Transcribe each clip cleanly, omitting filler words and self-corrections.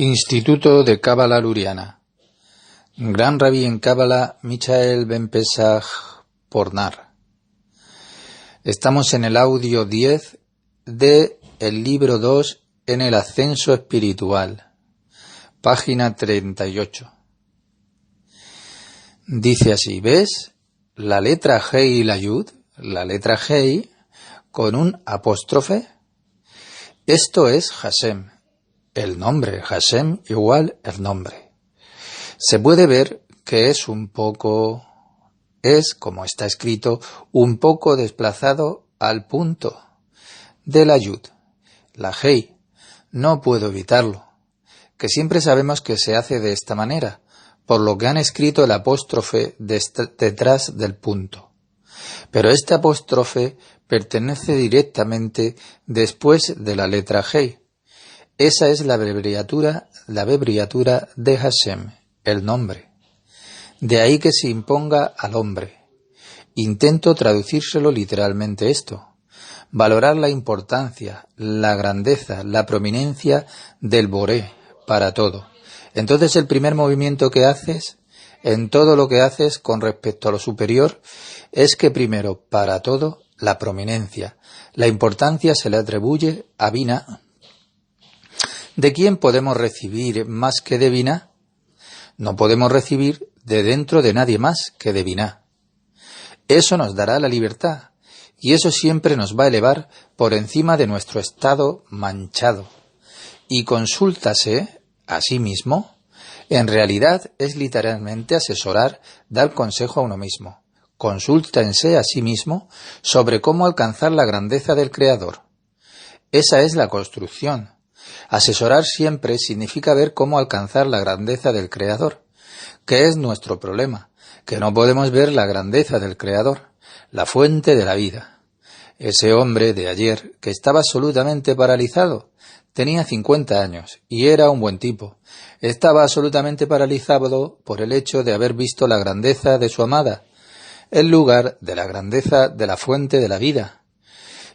Instituto de Cábala Luriana. Gran Rabí en Cábala, Michael Ben Pesach Pornar. Estamos en el audio 10 de el libro 2 en el ascenso espiritual, página 38. Dice así, ¿ves? La letra Hei y la Yud, la letra Hei con un apóstrofe, esto es Hashem. El nombre, Hashem igual el nombre. Se puede ver que es como está escrito, un poco desplazado al punto de la Yud, la Hei. No puedo evitarlo, que siempre sabemos que se hace de esta manera, por lo que han escrito el apóstrofe detrás del punto. Pero este apóstrofe pertenece directamente después de la letra Hei. Esa es la abreviatura de Hashem, el nombre. De ahí que se imponga al hombre. Intento traducírselo literalmente esto. Valorar la importancia, la grandeza, la prominencia del Boré para todo. Entonces el primer movimiento que haces, en todo lo que haces con respecto a lo superior, es que primero, para todo, la prominencia, la importancia se le atribuye a Binah. ¿De quién podemos recibir más que de Binah? No podemos recibir de dentro de nadie más que de Binah. Eso nos dará la libertad, y eso siempre nos va a elevar por encima de nuestro estado manchado. Y consúltase a sí mismo, en realidad es literalmente asesorar, dar consejo a uno mismo. Consúltense a sí mismo sobre cómo alcanzar la grandeza del Creador. Esa es la construcción. Asesorar siempre significa ver cómo alcanzar la grandeza del Creador, que es nuestro problema, que no podemos ver la grandeza del Creador, la fuente de la vida. Ese hombre de ayer, que estaba absolutamente paralizado, tenía 50 años y era un buen tipo. Estaba absolutamente paralizado por el hecho de haber visto la grandeza de su amada, en lugar de la grandeza de la fuente de la vida.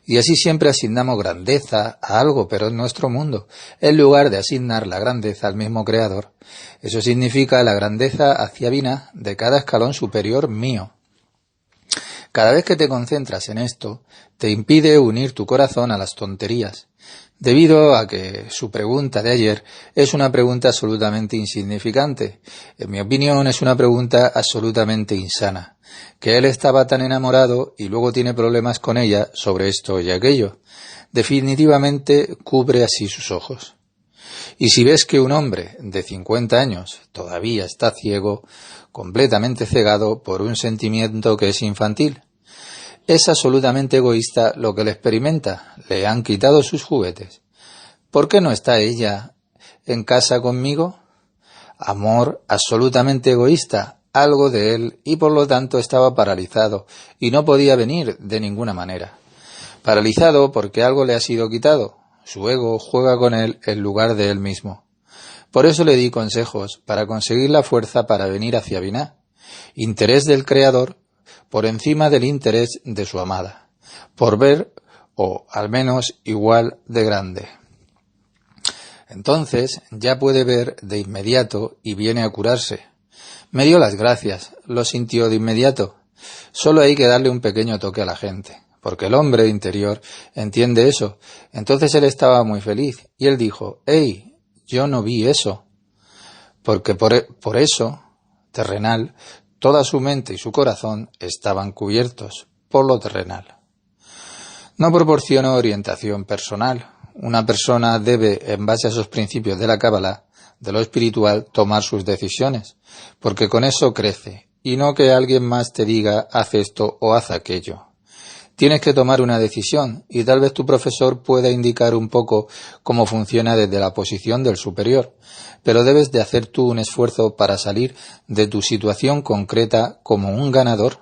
Y así siempre asignamos grandeza a algo, pero en nuestro mundo, en lugar de asignar la grandeza al mismo Creador. Eso significa la grandeza hacia Binah de cada escalón superior mío. Cada vez que te concentras en esto, te impide unir tu corazón a las tonterías, debido a que su pregunta de ayer es una pregunta absolutamente insignificante. En mi opinión, es una pregunta absolutamente insana. Que él estaba tan enamorado y luego tiene problemas con ella sobre esto y aquello. Definitivamente cubre así sus ojos. Y si ves que un hombre de 50 años todavía está ciego, completamente cegado por un sentimiento que es infantil, es absolutamente egoísta lo que le experimenta. Le han quitado sus juguetes. ¿Por qué no está ella en casa conmigo? Amor absolutamente egoísta. Algo de él, y por lo tanto estaba paralizado, y no podía venir de ninguna manera. Paralizado porque algo le ha sido quitado. Su ego juega con él en lugar de él mismo. Por eso le di consejos para conseguir la fuerza para venir hacia Binah. Interés del Creador por encima del interés de su amada. Por ver, o al menos igual de grande. Entonces ya puede ver de inmediato y viene a curarse. Me dio las gracias, lo sintió de inmediato. Solo hay que darle un pequeño toque a la gente, porque el hombre interior entiende eso. Entonces él estaba muy feliz, y él dijo, «Hey, yo no vi eso». Porque por eso, terrenal, toda su mente y su corazón estaban cubiertos por lo terrenal. No proporciona orientación personal. Una persona debe, en base a esos principios de la Cábala, de lo espiritual, tomar sus decisiones, porque con eso crece, y no que alguien más te diga haz esto o haz aquello. Tienes que tomar una decisión, y tal vez tu profesor pueda indicar un poco cómo funciona desde la posición del superior, pero debes de hacer tú un esfuerzo para salir de tu situación concreta como un ganador.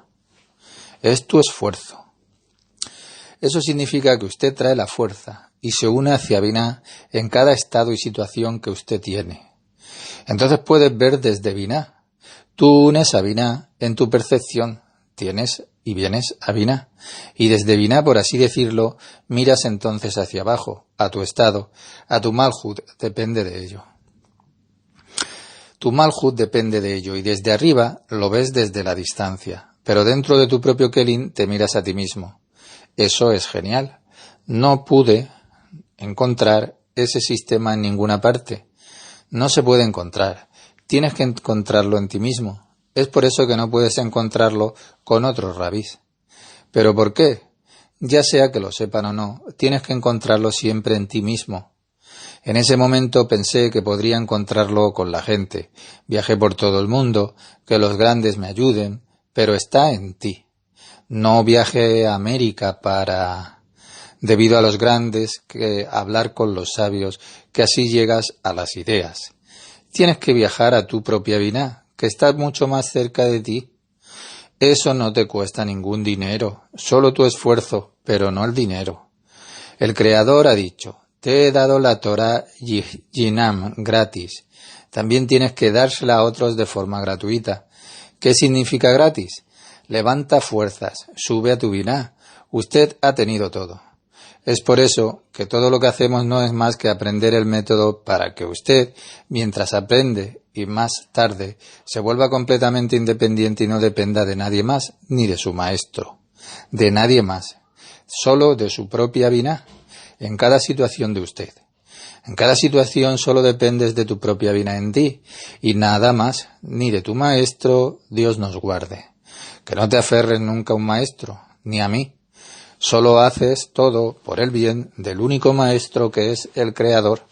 Es tu esfuerzo. Eso significa que usted trae la fuerza y se une hacia Binah en cada estado y situación que usted tiene. Entonces puedes ver desde Binah. Tú unes a Binah en tu percepción, tienes y vienes a Binah. Y desde Binah, por así decirlo, miras entonces hacia abajo, a tu estado, a tu Malhut, depende de ello. Tu Malhut depende de ello y desde arriba lo ves desde la distancia, pero dentro de tu propio Kelim te miras a ti mismo. Eso es genial. No pude encontrar ese sistema en ninguna parte. No se puede encontrar. Tienes que encontrarlo en ti mismo. Es por eso que no puedes encontrarlo con otros rabís. ¿Pero por qué? Ya sea que lo sepan o no, tienes que encontrarlo siempre en ti mismo. En ese momento pensé que podría encontrarlo con la gente. Viajé por todo el mundo, que los grandes me ayuden, pero está en ti. No viajé a América debido a los grandes, que hablar con los sabios, que así llegas a las ideas. Tienes que viajar a tu propia Biná, que está mucho más cerca de ti. Eso no te cuesta ningún dinero, solo tu esfuerzo, pero no el dinero. El Creador ha dicho: te he dado la Torah Yinam gratis. También tienes que dársela a otros de forma gratuita. ¿Qué significa gratis? Levanta fuerzas, sube a tu Biná. Usted ha tenido todo. Es por eso que todo lo que hacemos no es más que aprender el método para que usted, mientras aprende y más tarde, se vuelva completamente independiente y no dependa de nadie más, ni de su maestro. De nadie más. Solo de su propia Biná. En cada situación de usted. En cada situación solo dependes de tu propia Biná en ti, y nada más, ni de tu maestro. Dios nos guarde. Que no te aferres nunca a un maestro, ni a mí. Solo haces todo por el bien del único maestro que es el Creador,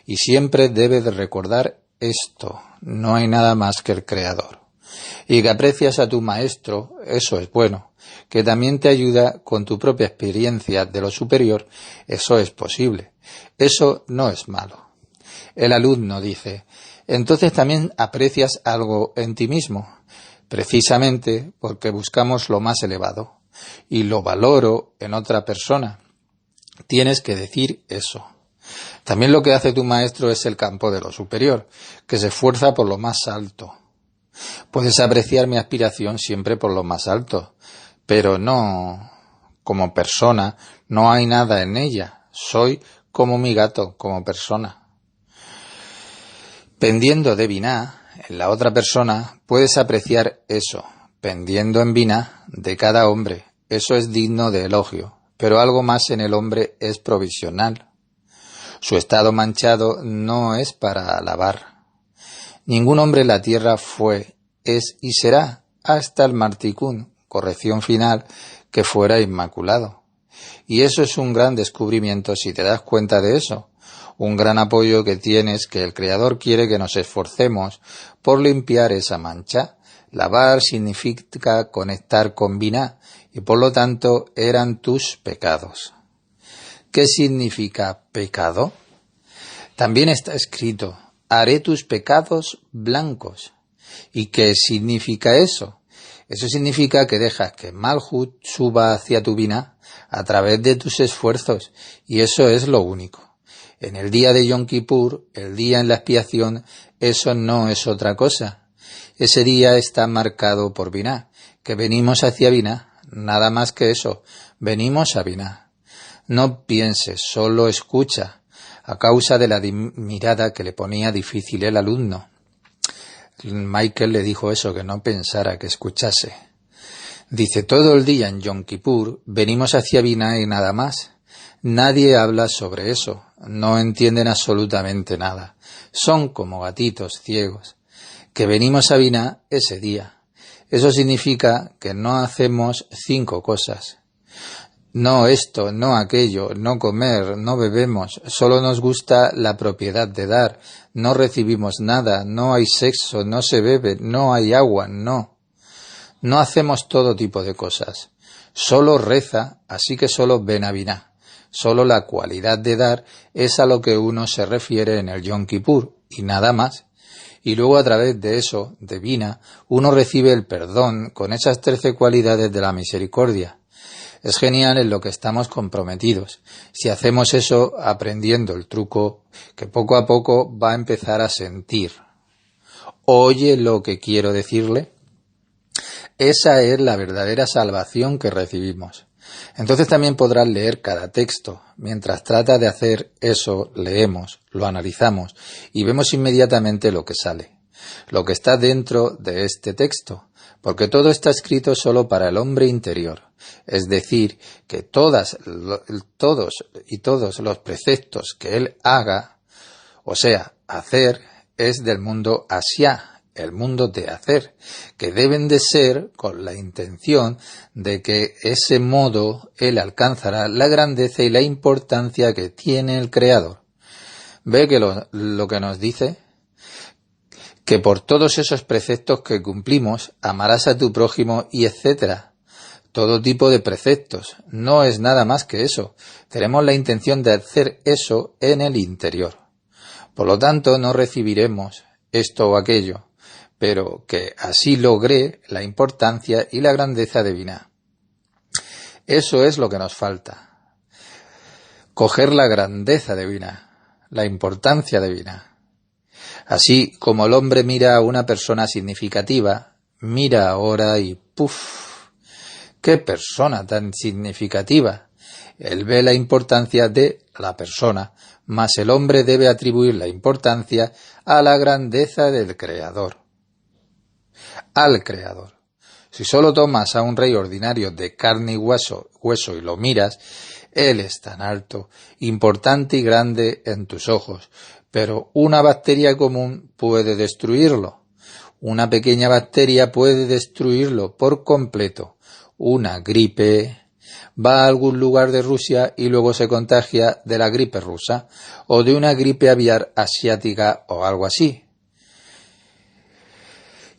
y siempre debes de recordar esto: no hay nada más que el Creador. Y que aprecias a tu maestro, eso es bueno. Que también te ayuda con tu propia experiencia de lo superior, eso es posible. Eso no es malo. El alumno dice: entonces también aprecias algo en ti mismo, precisamente porque buscamos lo más elevado, y lo valoro en otra persona. Tienes que decir eso. También lo que hace tu maestro es el campo de lo superior, que se esfuerza por lo más alto. Puedes apreciar mi aspiración siempre por lo más alto, pero no como persona, no hay nada en ella. Soy como mi gato, como persona. Pendiendo de Biná, en la otra persona, puedes apreciar eso. Pendiendo en Biná, de cada hombre, eso es digno de elogio, pero algo más en el hombre es provisional. Su estado manchado no es para alabar. Ningún hombre en la tierra fue, es y será, hasta el Marticún, corrección final, que fuera inmaculado. Y eso es un gran descubrimiento si te das cuenta de eso. Un gran apoyo que tienes, que el Creador quiere que nos esforcemos por limpiar esa mancha. Lavar significa conectar con Biná, y por lo tanto eran tus pecados. ¿Qué significa pecado? También está escrito: haré tus pecados blancos. ¿Y qué significa eso? Eso significa que dejas que Malhut suba hacia tu Biná a través de tus esfuerzos, y eso es lo único. En el día de Yom Kippur, el día en la expiación, eso no es otra cosa. Ese día está marcado por Biná, que venimos hacia Biná, nada más que eso, venimos a Biná. No pienses, solo escucha, a causa de la mirada que le ponía difícil el alumno. Michael le dijo eso, que no pensara, que escuchase. Dice: todo el día en Yom Kippur venimos hacia Biná y nada más. Nadie habla sobre eso, no entienden absolutamente nada. Son como gatitos ciegos. Que venimos a Biná ese día. Eso significa que no hacemos 5 cosas. No esto, no aquello, no comer, no bebemos, solo nos gusta la propiedad de dar, no recibimos nada, no hay sexo, no se bebe, no hay agua, no. No hacemos todo tipo de cosas. Solo reza, así que solo ven a Biná. Solo la cualidad de dar es a lo que uno se refiere en el Yom Kippur, y nada más. Y luego a través de eso, de Biná, uno recibe el perdón con esas 13 cualidades de la misericordia. Es genial en lo que estamos comprometidos. Si hacemos eso aprendiendo el truco, que poco a poco va a empezar a sentir. ¿Oye lo que quiero decirle? Esa es la verdadera salvación que recibimos. Entonces también podrás leer cada texto. Mientras trata de hacer eso, leemos, lo analizamos y vemos inmediatamente lo que sale. lo que está dentro de este texto, porque todo está escrito solo para el hombre interior. Es decir, que todos los preceptos que él haga, o sea, hacer, es del mundo Asiá, el mundo de hacer, que deben de ser con la intención de que ese modo él alcanzará la grandeza y la importancia que tiene el Creador. ¿Ve que lo que nos dice? Que por todos esos preceptos que cumplimos, amarás a tu prójimo y etcétera. Todo tipo de preceptos, no es nada más que eso. Tenemos la intención de hacer eso en el interior. Por lo tanto, no recibiremos esto o aquello, pero que así logré la importancia y la grandeza divina. Eso es lo que nos falta. Coger la grandeza divina, la importancia divina. Así como el hombre mira a una persona significativa, mira ahora y ¡puf! ¡Qué persona tan significativa! Él ve la importancia de la persona, mas el hombre debe atribuir la importancia a la grandeza del Creador. Al Creador. Si solo tomas a un rey ordinario de carne y hueso y lo miras, él es tan alto, importante y grande en tus ojos, pero una bacteria común puede destruirlo. Una pequeña bacteria puede destruirlo por completo. Una gripe va a algún lugar de Rusia y luego se contagia de la gripe rusa o de una gripe aviar asiática o algo así.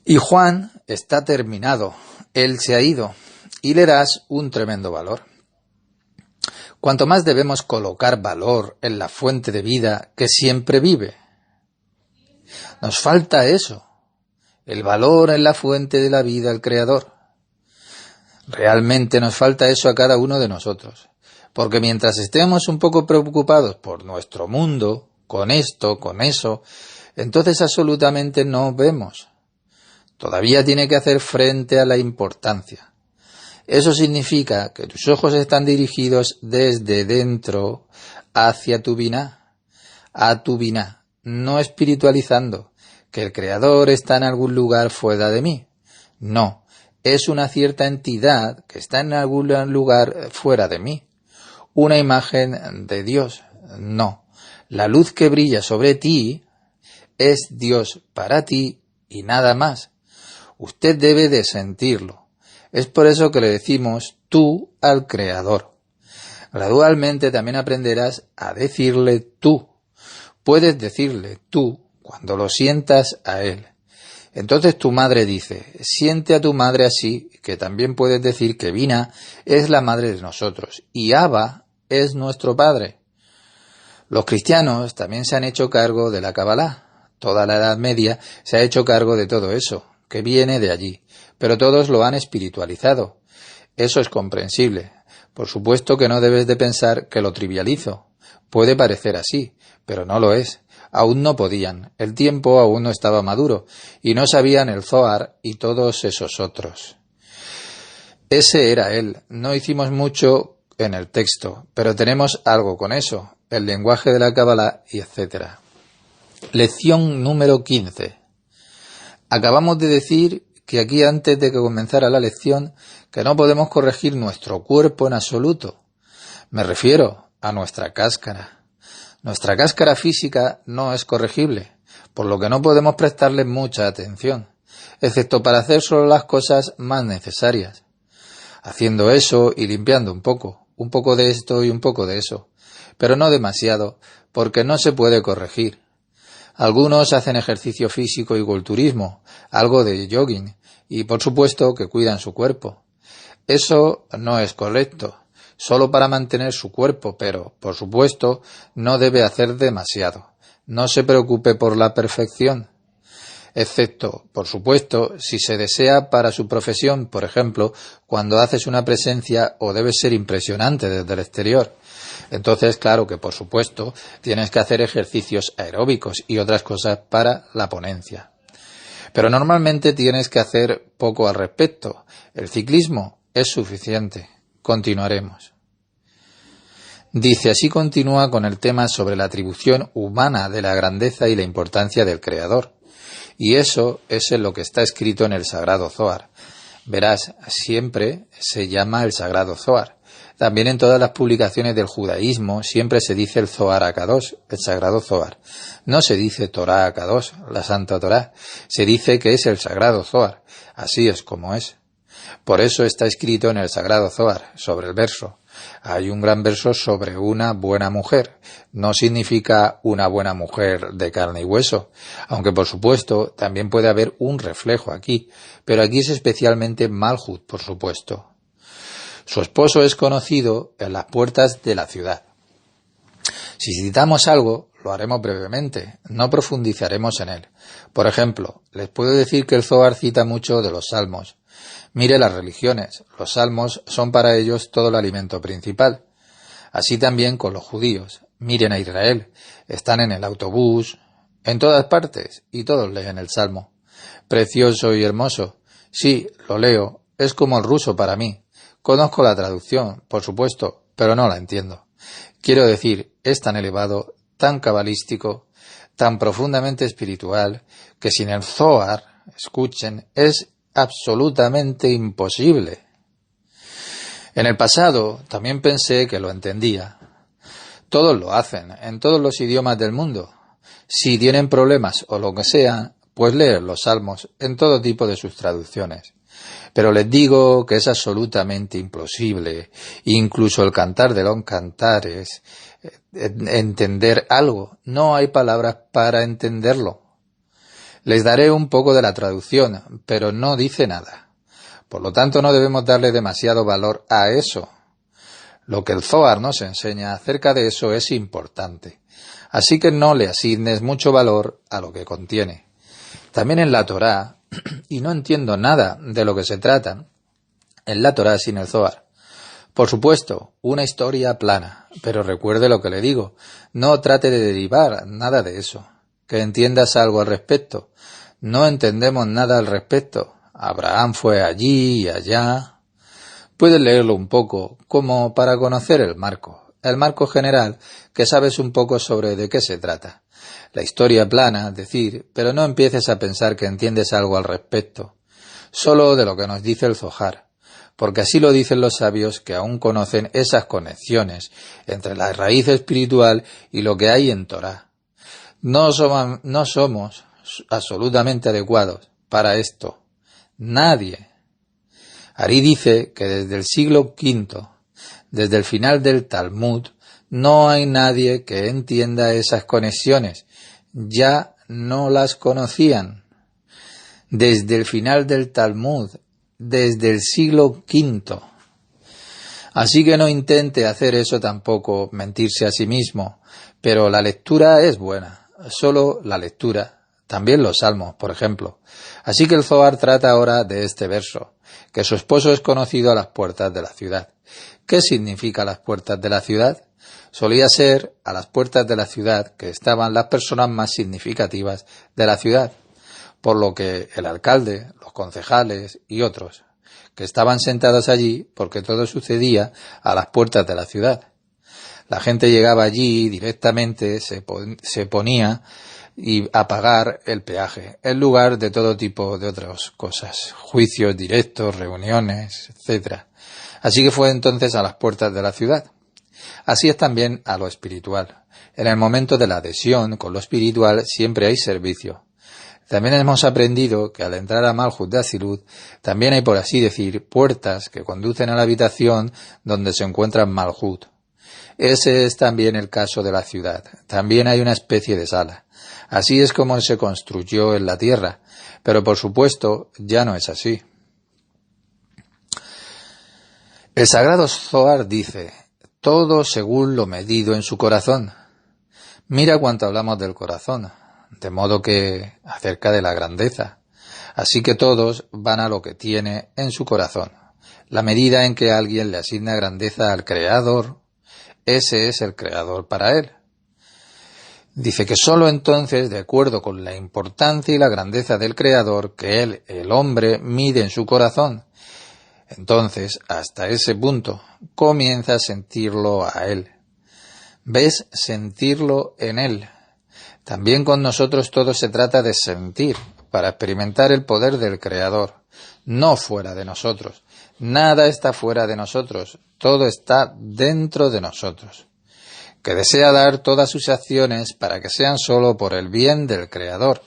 Y Juan está terminado, él se ha ido y le das un tremendo valor. Cuanto más debemos colocar valor en la fuente de vida que siempre vive. Nos falta eso, el valor en la fuente de la vida, el Creador. Realmente nos falta eso a cada uno de nosotros, porque mientras estemos un poco preocupados por nuestro mundo, con esto, con eso, entonces absolutamente no vemos. Todavía tiene que hacer frente a la importancia. Eso significa que tus ojos están dirigidos desde dentro hacia tu Biná, a tu Biná, no espiritualizando, que el Creador está en algún lugar fuera de mí. No, es una cierta entidad que está en algún lugar fuera de mí. Una imagen de Dios. No, la luz que brilla sobre ti es Dios para ti y nada más. Usted debe de sentirlo. Es por eso que le decimos tú al Creador. Gradualmente también aprenderás a decirle tú. Puedes decirle tú cuando lo sientas a Él. Entonces tu madre dice, siente a tu madre así, que también puedes decir que Vina es la madre de nosotros y Abba es nuestro padre. Los cristianos también se han hecho cargo de la Kabbalah. Toda la Edad Media se ha hecho cargo de todo eso, que viene de allí. Pero todos lo han espiritualizado. Eso es comprensible. Por supuesto que no debes de pensar que lo trivializo. Puede parecer así, pero no lo es. Aún no podían. El tiempo aún no estaba maduro, y no sabían el Zohar y todos esos otros. Ese era él. No hicimos mucho en el texto, pero tenemos algo con eso, el lenguaje de la Kabbalah y etc. Lección número 15. Acabamos de decir que aquí antes de que comenzara la lección, que no podemos corregir nuestro cuerpo en absoluto. Me refiero a nuestra cáscara. Nuestra cáscara física no es corregible, por lo que no podemos prestarle mucha atención, excepto para hacer solo las cosas más necesarias. Haciendo eso y limpiando un poco de esto y un poco de eso, pero no demasiado, porque no se puede corregir. Algunos hacen ejercicio físico y culturismo, algo de jogging, y por supuesto que cuidan su cuerpo. Eso no es correcto, solo para mantener su cuerpo, pero, por supuesto, no debe hacer demasiado. No se preocupe por la perfección, excepto, por supuesto, si se desea para su profesión, por ejemplo, cuando haces una presencia o debes ser impresionante desde el exterior. Entonces, claro que por supuesto tienes que hacer ejercicios aeróbicos y otras cosas para la ponencia. Pero normalmente tienes que hacer poco al respecto. El ciclismo es suficiente. Continuaremos. Dice, así continúa con el tema sobre la atribución humana de la grandeza y la importancia del Creador. Y eso es en lo que está escrito en el Sagrado Zohar. Verás, siempre se llama el Sagrado Zohar. También en todas las publicaciones del judaísmo siempre se dice el Zohar HaKadosh, el Sagrado Zohar. No se dice Torah HaKadosh, la Santa Torah. Se dice que es el Sagrado Zohar. Así es como es. Por eso está escrito en el Sagrado Zohar, sobre el verso. Hay un gran verso sobre una buena mujer. No significa una buena mujer de carne y hueso, aunque por supuesto también puede haber un reflejo aquí, pero aquí es especialmente Malhut, por supuesto. Su esposo es conocido en las puertas de la ciudad. Si citamos algo, lo haremos brevemente, no profundizaremos en él. Por ejemplo, les puedo decir que el Zohar cita mucho de los salmos. Mire las religiones, los salmos son para ellos todo el alimento principal. Así también con los judíos. Miren a Israel, están en el autobús, en todas partes, y todos leen el salmo. Precioso y hermoso. Sí, lo leo, es como el ruso para mí. Conozco la traducción, por supuesto, pero no la entiendo. Quiero decir, es tan elevado, tan cabalístico, tan profundamente espiritual, que sin el Zohar, escuchen, es absolutamente imposible. En el pasado también pensé que lo entendía. Todos lo hacen, en todos los idiomas del mundo. Si tienen problemas o lo que sea, pues leen los salmos en todo tipo de sus traducciones. Pero les digo que es absolutamente imposible, incluso el cantar de los cantares, entender algo. No hay palabras para entenderlo. Les daré un poco de la traducción, pero no dice nada. Por lo tanto, no debemos darle demasiado valor a eso. Lo que el Zohar nos enseña acerca de eso es importante. Así que no le asignes mucho valor a lo que contiene. También en la Torá, y no entiendo nada de lo que se trata, en la Torá sin el Zohar. Por supuesto, una historia plana, pero recuerde lo que le digo, no trate de derivar nada de eso. Que entiendas algo al respecto. No entendemos nada al respecto. Abraham fue allí y allá. Puedes leerlo un poco, como para conocer el marco general, que sabes un poco sobre de qué se trata. La historia plana, decir, pero no empieces a pensar que entiendes algo al respecto, solo de lo que nos dice el Zohar, porque así lo dicen los sabios que aún conocen esas conexiones entre la raíz espiritual y lo que hay en Torá. No somos absolutamente adecuados para esto. Nadie. Ari dice que desde el siglo V, desde el final del Talmud, no hay nadie que entienda esas conexiones. Ya no las conocían. Desde el final del Talmud, desde el siglo V. Así que no intente hacer eso tampoco, mentirse a sí mismo. Pero la lectura es buena, solo la lectura. También los salmos, por ejemplo. Así que el Zohar trata ahora de este verso, que su esposo es conocido a las puertas de la ciudad. ¿Qué significa las puertas de la ciudad? Solía ser a las puertas de la ciudad que estaban las personas más significativas de la ciudad, por lo que el alcalde, los concejales y otros, que estaban sentados allí porque todo sucedía a las puertas de la ciudad. La gente llegaba allí directamente, se ponía a pagar el peaje, en lugar de todo tipo de otras cosas, juicios directos, reuniones, etc. Así que fue entonces a las puertas de la ciudad. Así es también a lo espiritual. En el momento de la adhesión con lo espiritual siempre hay servicio. También hemos aprendido que al entrar a Malhut de Atzilut también hay, por así decir, puertas que conducen a la habitación donde se encuentra Malhut. Ese es también el caso de la ciudad. También hay una especie de sala. Así es como se construyó en la tierra, pero por supuesto ya no es así. El Sagrado Zohar dice, todo según lo medido en su corazón. Mira cuánto hablamos del corazón, de modo que acerca de la grandeza. Así que todos van a lo que tiene en su corazón. La medida en que alguien le asigna grandeza al Creador, ese es el Creador para él. Dice que sólo entonces, de acuerdo con la importancia y la grandeza del Creador, que él, el hombre, mide en su corazón, entonces, hasta ese punto, comienza a sentirlo a él. ¿Ves? Sentirlo en él. También con nosotros todo se trata de sentir, para experimentar el poder del Creador, no fuera de nosotros. Nada está fuera de nosotros, todo está dentro de nosotros, que desea dar todas sus acciones para que sean solo por el bien del Creador.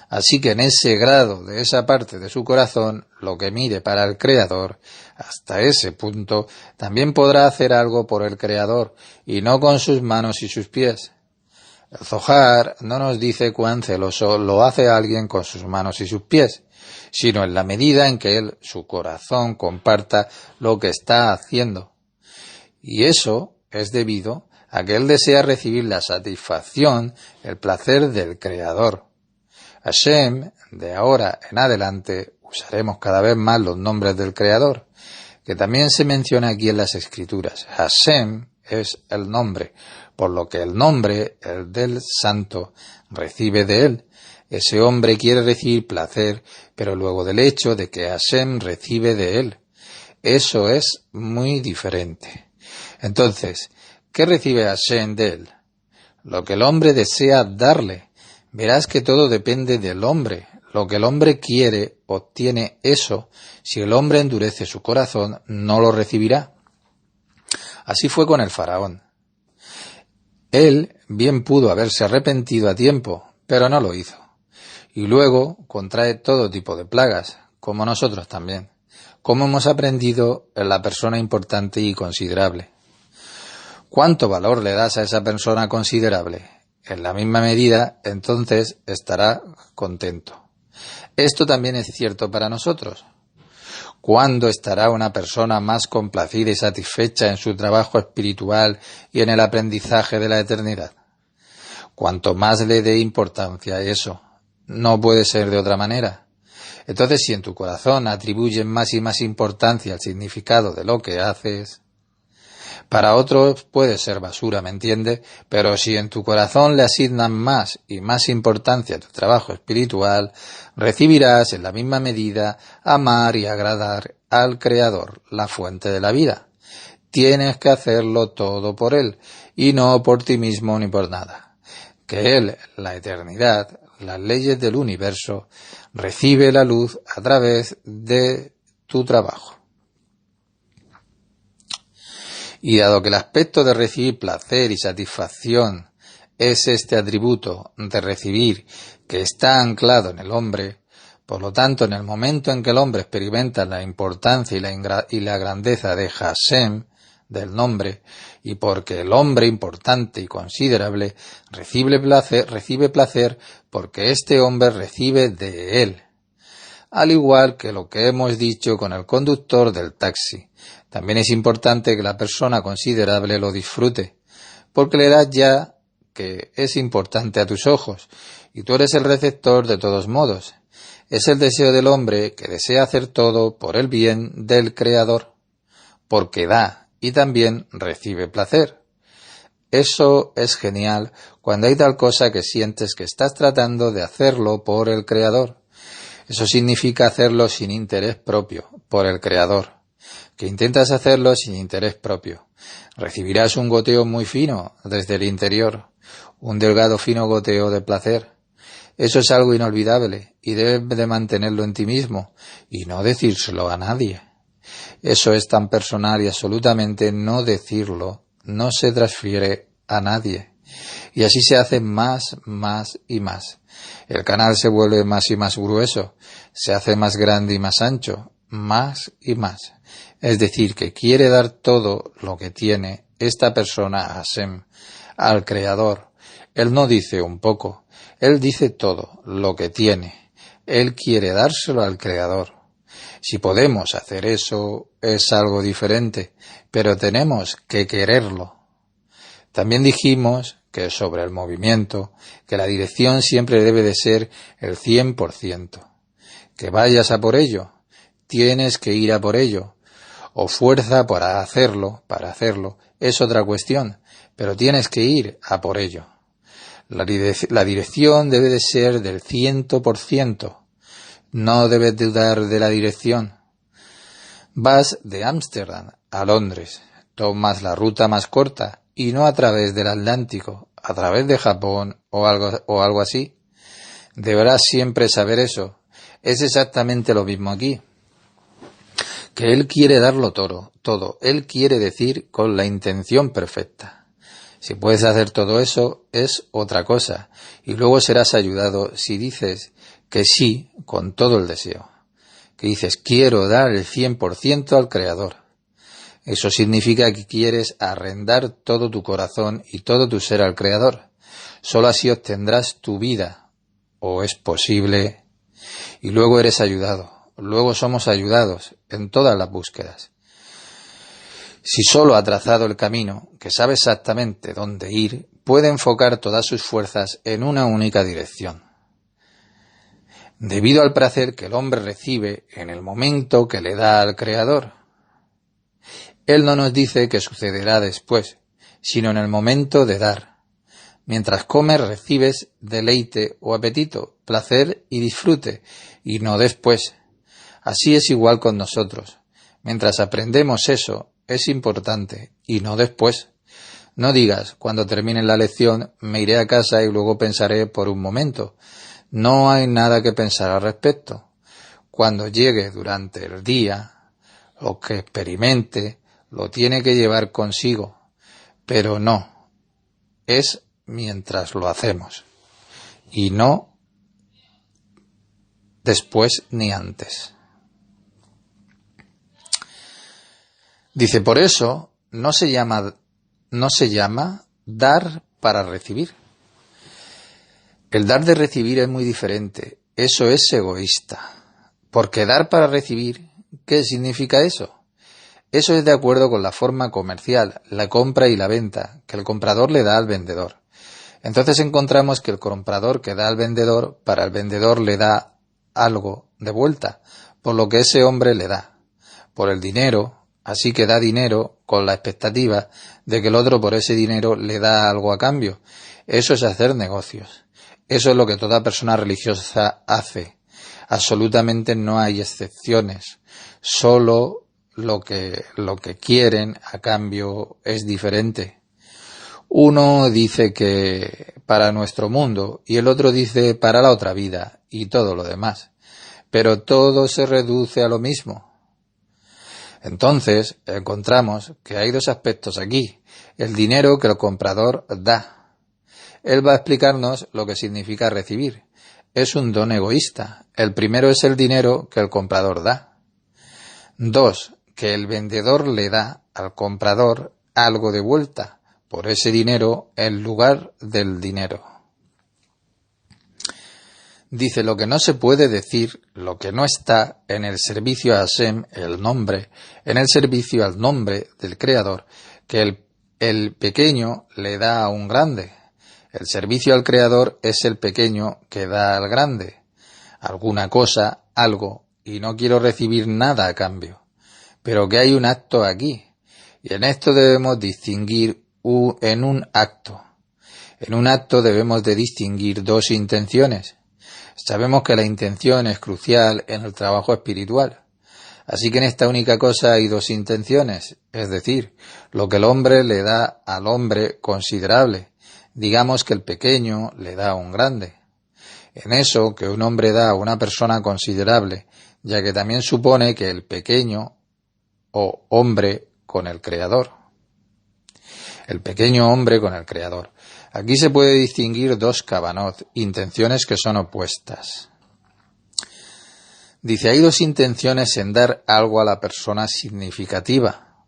Así que en ese grado de esa parte de su corazón, lo que mire para el Creador, hasta ese punto, también podrá hacer algo por el Creador, y no con sus manos y sus pies. El Zohar no nos dice cuán celoso lo hace alguien con sus manos y sus pies, sino en la medida en que él, su corazón, comparta lo que está haciendo. Y eso es debido a que él desea recibir la satisfacción, el placer del Creador. Hashem, de ahora en adelante, usaremos cada vez más los nombres del Creador, que también se menciona aquí en las Escrituras. Hashem es el nombre, por lo que el nombre, el del santo, recibe de él. Ese hombre quiere recibir placer, pero luego del hecho de que Hashem recibe de él. Eso es muy diferente. Entonces, ¿qué recibe Hashem de él? Lo que el hombre desea darle. Verás que todo depende del hombre. Lo que el hombre quiere, obtiene eso. Si el hombre endurece su corazón, no lo recibirá. Así fue con el faraón. Él bien pudo haberse arrepentido a tiempo, pero no lo hizo. Y luego contrae todo tipo de plagas, como nosotros también, como hemos aprendido en la persona importante y considerable. ¿Cuánto valor le das a esa persona considerable? En la misma medida, entonces estará contento. Esto también es cierto para nosotros. ¿Cuándo estará una persona más complacida y satisfecha en su trabajo espiritual y en el aprendizaje de la eternidad? Cuanto más le dé importancia a eso, no puede ser de otra manera. Entonces, si en tu corazón atribuyes más y más importancia al significado de lo que haces, para otros puede ser basura, ¿me entiendes? Pero si en tu corazón le asignas más y más importancia a tu trabajo espiritual, recibirás en la misma medida amar y agradar al Creador, la fuente de la vida. Tienes que hacerlo todo por Él, y no por ti mismo ni por nada. Que Él, la eternidad, las leyes del universo, recibe la luz a través de tu trabajo. Y dado que el aspecto de recibir placer y satisfacción es este atributo de recibir que está anclado en el hombre, por lo tanto, en el momento en que el hombre experimenta la importancia y la grandeza de Hashem, del nombre, y porque el hombre importante y considerable recibe placer porque este hombre recibe de él. Al igual que lo que hemos dicho con el conductor del taxi. También es importante que la persona considerable lo disfrute, porque le das ya que es importante a tus ojos, y tú eres el receptor de todos modos. Es el deseo del hombre que desea hacer todo por el bien del Creador, porque da y también recibe placer. Eso es genial cuando hay tal cosa que sientes que estás tratando de hacerlo por el Creador. Eso significa hacerlo sin interés propio, por el Creador, que intentas hacerlo sin interés propio. Recibirás un goteo muy fino desde el interior, un delgado fino goteo de placer. Eso es algo inolvidable y debes de mantenerlo en ti mismo y no decírselo a nadie. Eso es tan personal y absolutamente no decirlo no se transfiere a nadie. Y así se hace más y más. El canal se vuelve más y más grueso, se hace más grande y más ancho, más y más. Es decir, que quiere dar todo lo que tiene esta persona a Hashem, al Creador. Él no dice un poco, él dice todo lo que tiene. Él quiere dárselo al Creador. Si podemos hacer eso, es algo diferente, pero tenemos que quererlo. También dijimos que sobre el movimiento, que la dirección siempre debe de ser el 100%. Que vayas a por ello, tienes que ir a por ello. O fuerza para hacerlo, es otra cuestión, pero tienes que ir a por ello. La dirección debe de ser del 100%. No debes dudar de la dirección. Vas de Ámsterdam a Londres, tomas la ruta más corta y no a través del Atlántico, a través de Japón o algo así. Deberás siempre saber eso. Es exactamente lo mismo aquí. Que Él quiere darlo todo. Él quiere decir con la intención perfecta. Si puedes hacer todo eso, es otra cosa. Y luego serás ayudado si dices que sí con todo el deseo. Que dices, quiero dar el 100% al Creador. Eso significa que quieres arrendar todo tu corazón y todo tu ser al Creador. Solo así obtendrás tu vida, o es posible, y luego eres ayudado. Luego somos ayudados en todas las búsquedas. Si solo ha trazado el camino, que sabe exactamente dónde ir, puede enfocar todas sus fuerzas en una única dirección. Debido al placer que el hombre recibe en el momento que le da al Creador. Él no nos dice que sucederá después, sino en el momento de dar. Mientras comes recibes deleite o apetito, placer y disfrute, y no después. Así es igual con nosotros. Mientras aprendemos eso, es importante, y no después. No digas, cuando termine la lección, me iré a casa y luego pensaré por un momento. No hay nada que pensar al respecto. Cuando llegue durante el día, lo que experimente, lo tiene que llevar consigo. Pero no, es mientras lo hacemos. Y no después ni antes. Dice, por eso no se llama dar para recibir. El dar de recibir es muy diferente. Eso es egoísta. Porque dar para recibir, ¿qué significa eso? Eso es de acuerdo con la forma comercial, la compra y la venta, que el comprador le da al vendedor. Entonces encontramos que el comprador que da al vendedor, para el vendedor le da algo de vuelta, por lo que ese hombre le da. Por el dinero, así que da dinero con la expectativa de que el otro por ese dinero le da algo a cambio. Eso es hacer negocios. Eso es lo que toda persona religiosa hace. Absolutamente no hay excepciones. Solo lo que quieren a cambio es diferente. Uno dice que para nuestro mundo y el otro dice para la otra vida y todo lo demás. Pero todo se reduce a lo mismo. Entonces encontramos que hay dos aspectos aquí. El dinero que el comprador da. Él va a explicarnos lo que significa recibir. Es un don egoísta. El primero es el dinero que el comprador da. 2. Que el vendedor le da al comprador algo de vuelta por ese dinero en lugar del dinero. Dice, lo que no se puede decir, lo que no está en el servicio a Hashem, el nombre, en el servicio al nombre del Creador, que el pequeño le da a un grande. El servicio al Creador es el pequeño que da al grande. Alguna cosa, algo, y no quiero recibir nada a cambio. Pero que hay un acto aquí, y en esto debemos distinguir en un acto. En un acto debemos de distinguir dos intenciones. Sabemos que la intención es crucial en el trabajo espiritual. Así que en esta única cosa hay dos intenciones, es decir, lo que el hombre le da al hombre considerable. Digamos que el pequeño le da a un grande. En eso que un hombre da a una persona considerable, ya que también supone que el pequeño o hombre con el Creador. El pequeño hombre con el Creador. Aquí se puede distinguir dos kavanot, intenciones que son opuestas. Dice, hay dos intenciones en dar algo a la persona significativa.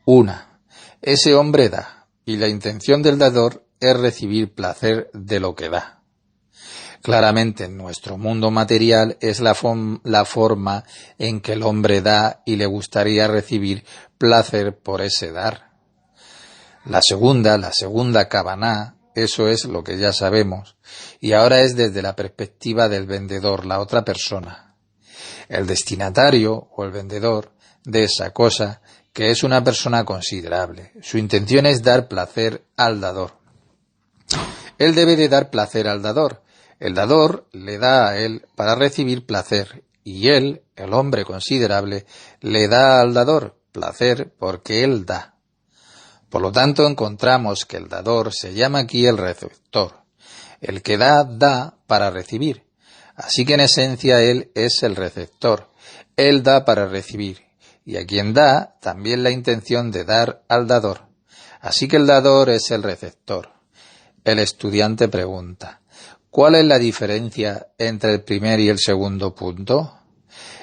Una, ese hombre da, y la intención del dador es recibir placer de lo que da. Claramente en nuestro mundo material es la forma en que el hombre da y le gustaría recibir placer por ese dar. La segunda kavaná, eso es lo que ya sabemos, y ahora es desde la perspectiva del vendedor, la otra persona. El destinatario o el vendedor de esa cosa, que es una persona considerable. Su intención es dar placer al dador. Él debe de dar placer al dador. El dador le da a él para recibir placer, y él, el hombre considerable, le da al dador placer porque él da. Por lo tanto, encontramos que el dador se llama aquí el receptor. El que da, da para recibir. Así que en esencia él es el receptor. Él da para recibir. Y a quien da, también la intención de dar al dador. Así que el dador es el receptor. El estudiante pregunta, ¿cuál es la diferencia entre el primer y el segundo punto?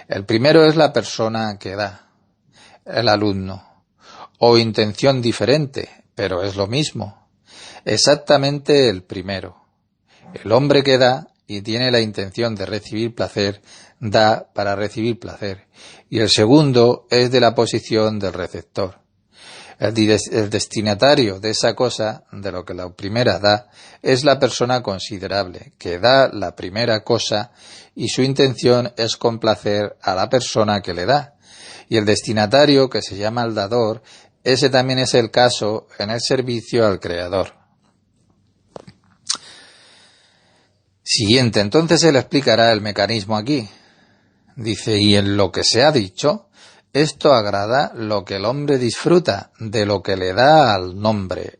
El primero es la persona que da, el alumno, o intención diferente, pero es lo mismo. Exactamente el primero. El hombre que da y tiene la intención de recibir placer, da para recibir placer. Y el segundo es de la posición del receptor. El destinatario de esa cosa, de lo que la primera da, es la persona considerable, que da la primera cosa y su intención es complacer a la persona que le da. Y el destinatario, que se llama el dador, ese también es el caso en el servicio al Creador. Siguiente, entonces él explicará el mecanismo aquí. Dice, y en lo que se ha dicho, esto agrada lo que el hombre disfruta de lo que le da al nombre,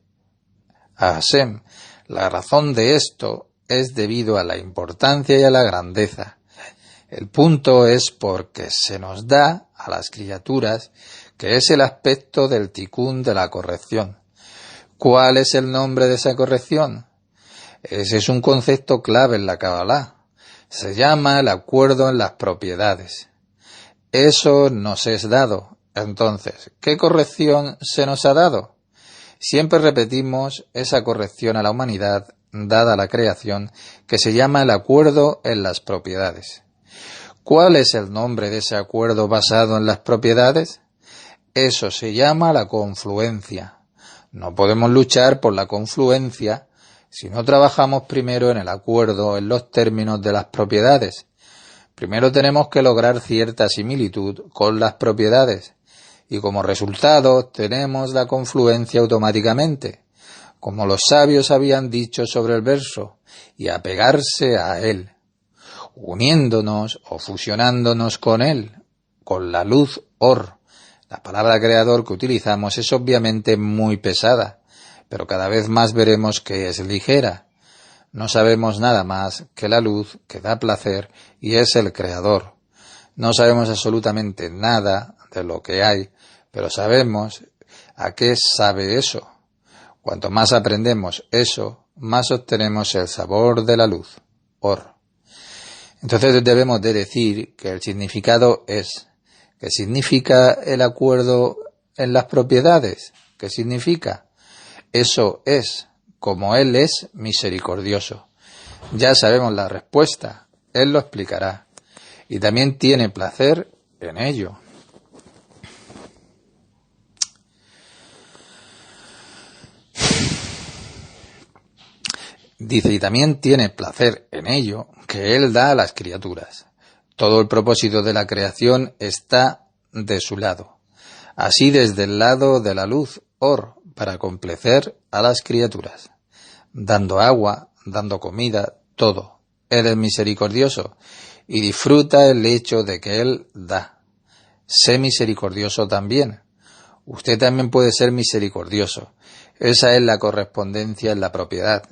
a Hashem. La razón de esto es debido a la importancia y a la grandeza. El punto es porque se nos da a las criaturas, que es el aspecto del tikún de la corrección. ¿Cuál es el nombre de esa corrección? Ese es un concepto clave en la Kabbalah. Se llama el acuerdo en las propiedades. Eso nos es dado. Entonces, ¿qué corrección se nos ha dado? Siempre repetimos esa corrección a la humanidad dada a la creación, que se llama el acuerdo en las propiedades. ¿Cuál es el nombre de ese acuerdo basado en las propiedades? Eso se llama la confluencia. No podemos luchar por la confluencia si no trabajamos primero en el acuerdo en los términos de las propiedades. Primero tenemos que lograr cierta similitud con las propiedades y como resultado tenemos la confluencia automáticamente, como los sabios habían dicho sobre el verso, y apegarse a él, uniéndonos o fusionándonos con él, con la luz or. La palabra creador que utilizamos es obviamente muy pesada, pero cada vez más veremos que es ligera. No sabemos nada más que la luz que da placer y es el creador. No sabemos absolutamente nada de lo que hay, pero sabemos a qué sabe eso. Cuanto más aprendemos eso, más obtenemos el sabor de la luz, or. Entonces debemos de decir que el significado es, ¿qué significa el acuerdo en las propiedades? ¿Qué significa? Eso es, como Él es misericordioso. Ya sabemos la respuesta, Él lo explicará. Y también tiene placer en ello. Dice, y también tiene placer en ello que Él da a las criaturas. Todo el propósito de la creación está de su lado. Así desde el lado de la luz, or, para complacer a las criaturas. Dando agua, dando comida, todo. Él es misericordioso y disfruta el hecho de que Él da. Sé misericordioso también. Usted también puede ser misericordioso. Esa es la correspondencia en la propiedad.